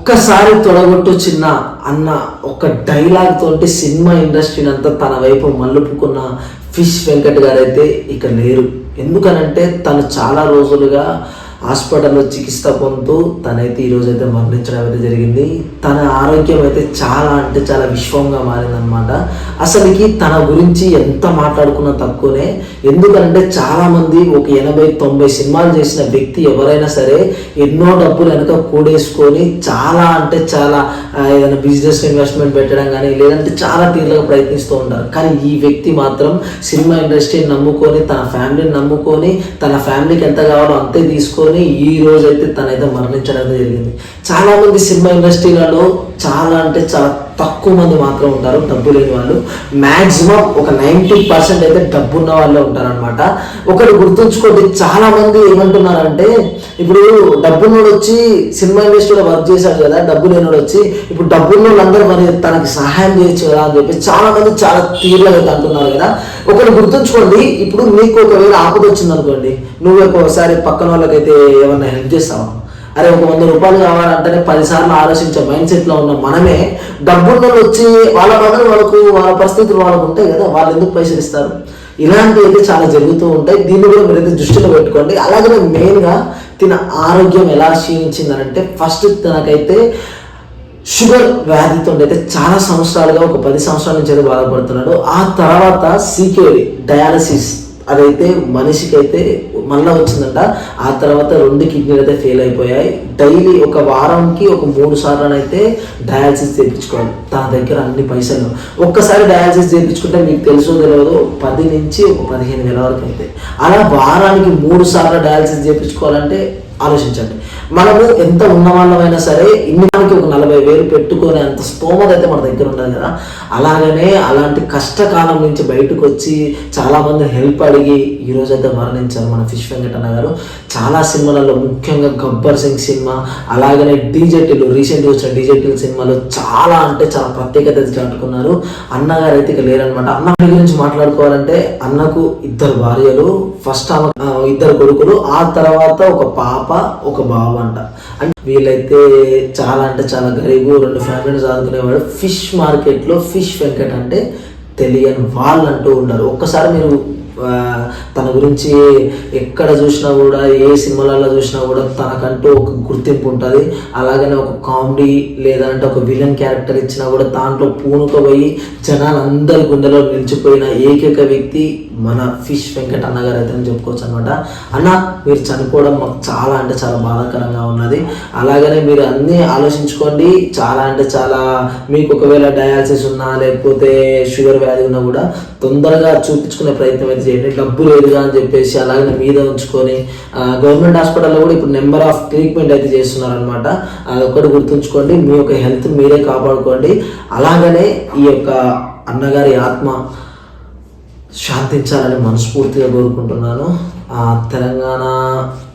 ఒక్కసారి తొడగొట్టు చిన్న అన్న ఒక డైలాగ్ తోటి సినిమా ఇండస్ట్రీని అంతా తన వైపు మలుపుకున్న ఫిష్ వెంకట్ గారు అయితే ఇక లేరు. ఎందుకనంటే తను చాలా రోజులుగా హాస్పిటల్లో చికిత్స పొందుతూ తనైతే ఈరోజు అయితే మరణించడం అయితే జరిగింది. తన ఆరోగ్యం అయితే చాలా అంటే చాలా విశ్వంగా మారిందనమాట. అసలుకి తన గురించి ఎంత మాట్లాడుకున్నా తక్కువనే. ఎందుకంటే చాలామంది ఒక 80-90 సినిమాలు చేసిన వ్యక్తి ఎవరైనా సరే ఎన్నో డబ్బులు వెనక కూడేసుకొని చాలా అంటే చాలా ఏదైనా బిజినెస్ ఇన్వెస్ట్మెంట్ పెట్టడం కానీ లేదంటే చాలా తీరుగా ప్రయత్నిస్తూ ఉంటారు. కానీ ఈ వ్యక్తి మాత్రం సినిమా ఇండస్ట్రీని నమ్ముకొని తన ఫ్యామిలీని నమ్ముకొని తన ఫ్యామిలీకి ఎంత కావాలో అంతే తీసుకొని ఈ రోజు అయితే తనైతే మరణించడం జరిగింది. చాలా మంది సినిమా ఇండస్ట్రీలలో చాలా అంటే చాలా తక్కువ మంది మాత్రం ఉంటారు డబ్బు లేని వాళ్ళు. మ్యాక్సిమం ఒక 90% అయితే డబ్బు ఉన్న వాళ్ళే ఉంటారనమాట. ఒకటి గుర్తుంచుకోండి, చాలా మంది ఏమంటున్నారంటే ఇప్పుడు డబ్బున్నోడు వచ్చి సినిమా ఇండస్ట్రీలో వర్క్ చేశాడు కదా, డబ్బు లేనోడు వచ్చి ఇప్పుడు డబ్బున్నోళ్ళు అందరూ మరి తనకి సహాయం చేయొచ్చు కదా అని చెప్పి చాలా మంది చాలా తీరుగా అయితే అంటున్నారు కదా. ఒకటి గుర్తుంచుకోండి, ఇప్పుడు నీకు ఒకవేళ ఆపద వచ్చింది అనుకోండి, నువ్వు ఒకసారి పక్కన వాళ్ళకైతే ఏమన్నా హెల్ప్ చేస్తావా? అరే ఒక 100 రూపాయలు కావాలంటేనే 10 సార్లు ఆలోచించే మైండ్ సెట్లో ఉన్న మనమే డబ్బున్న వచ్చి వాళ్ళ బదులు వాళ్ళ పరిస్థితులు వాళ్ళకు ఉంటాయి కదా, వాళ్ళు ఎందుకు పైసలు ఇస్తారు? ఇలాంటివి అయితే చాలా జరుగుతూ ఉంటాయి. దీన్ని కూడా మీరైతే దృష్టిలో పెట్టుకోండి. అలాగే మెయిన్గా తిన ఆరోగ్యం ఎలా క్షీణించిందనంటే ఫస్ట్ తనకైతే షుగర్ వ్యాధితో అయితే చాలా సంవత్సరాలుగా ఒక 10 సంవత్సరాల నుంచి అయితే బాధపడుతున్నాడు. ఆ తర్వాత సీకేడి డయాలసిస్ అదైతే మనిషికి అయితే మళ్ళీ వచ్చిందంట. ఆ తర్వాత 2 కిడ్నీలు అయితే ఫెయిల్ అయిపోయాయి. డైలీ ఒక వారానికి ఒక 3 సార్లు అయితే డయాలసిస్ చేయించుకోవాలి. తన దగ్గర అన్ని పైసలు. ఒక్కసారి డయాలసిస్ చేయించుకుంటే మీకు తెలుసో తెలియదు 10 నుంచి ఒక 15,000 వరకు అయితే. అలా వారానికి 3 సార్లు డయాలసిస్ చేయించుకోవాలంటే ఆలోచించండి. మనము ఎంత ఉన్నవాళ్ళమైనా సరే ఇన్నికి ఒక 40,000 పెట్టుకునే అంత స్తోమత అయితే మన దగ్గర ఉండదు కదా. అలాగనే అలాంటి కష్టకాలం నుంచి బయటకు వచ్చి చాలామంది హెల్ప్ అడిగి ఈరోజు అయితే మరణించారు మన ఫిష్ వెంకట్ అన్న గారు. చాలా సినిమాలలో ముఖ్యంగా గబ్బర్ సింగ్ సినిమా అలాగనే డీజెటీలు రీసెంట్గా వచ్చిన డీజెటీలు సినిమాలో చాలా అంటే చాలా ప్రత్యేకత చాటుకున్నారు. అన్నగారు అయితే ఇక లేరనమాట. అన్న గురించి మాట్లాడుకోవాలంటే అన్నకు 2 భార్యలు, ఫస్ట్ ఆమె 2 కొడుకులు, ఆ తర్వాత ఒక పాప ఒక బాబు అంట. అంటే వీళ్ళైతే చాలా అంటే చాలా గరీబు, 2 ఫ్యామిలీని చదువుకునేవాడు. ఫిష్ మార్కెట్లో ఫిష్ వెంకట్ అంటే తెలియని వాళ్ళు అంటూ ఉన్నారు. ఒక్కసారి మీరు తన గురించి ఎక్కడ చూసినా కూడా ఏ సినిమాలలో చూసినా కూడా తనకంటూ ఒక గుర్తింపు ఉంటుంది. అలాగనే ఒక కామెడీ లేదంటే ఒక విలన్ క్యారెక్టర్ ఇచ్చినా కూడా దాంట్లో పూనుకోపోయి జనాలందరి గుండెలో నిలిచిపోయిన ఏకైక వ్యక్తి మన ఫిష్ వెంకట్ అన్నగారు అయితే చెప్పుకోవచ్చు అనమాట. అన్న మీరు చనిపోవడం మాకు చాలా అంటే చాలా బాధాకరంగా ఉన్నది. అలాగనే మీరు అన్నీ ఆలోచించుకోండి. చాలా అంటే చాలా మీకు ఒకవేళ డయాలసిస్ ఉన్నా లేకపోతే షుగర్ వ్యాధి ఉన్నా కూడా తొందరగా చూపించుకునే ప్రయత్నం అయితే చేయండి. డబ్బు లేదుగా అని చెప్పేసి అలాగే మీద ఉంచుకొని గవర్నమెంట్ హాస్పిటల్లో కూడా ఇప్పుడు నెంబర్ ఆఫ్ ట్రీట్మెంట్ అయితే చేస్తున్నారనమాట. అదొక్కటి గుర్తుంచుకోండి. మీ యొక్క హెల్త్ మీరే కాపాడుకోండి. అలాగనే ఈ యొక్క అన్నగారి ఆత్మ శాంతించాలని మనస్ఫూర్తిగా కోరుకుంటున్నాను. తెలంగాణ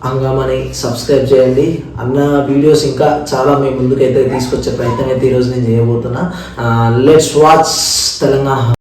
హంగామాని సబ్స్క్రైబ్ చేయండి. అన్న వీడియోస్ ఇంకా చాలా మీ ముందుకైతే తీసుకొచ్చే ప్రయత్నం అయితే ఈరోజు నేను చేయబోతున్నా. Let's watch Telangana.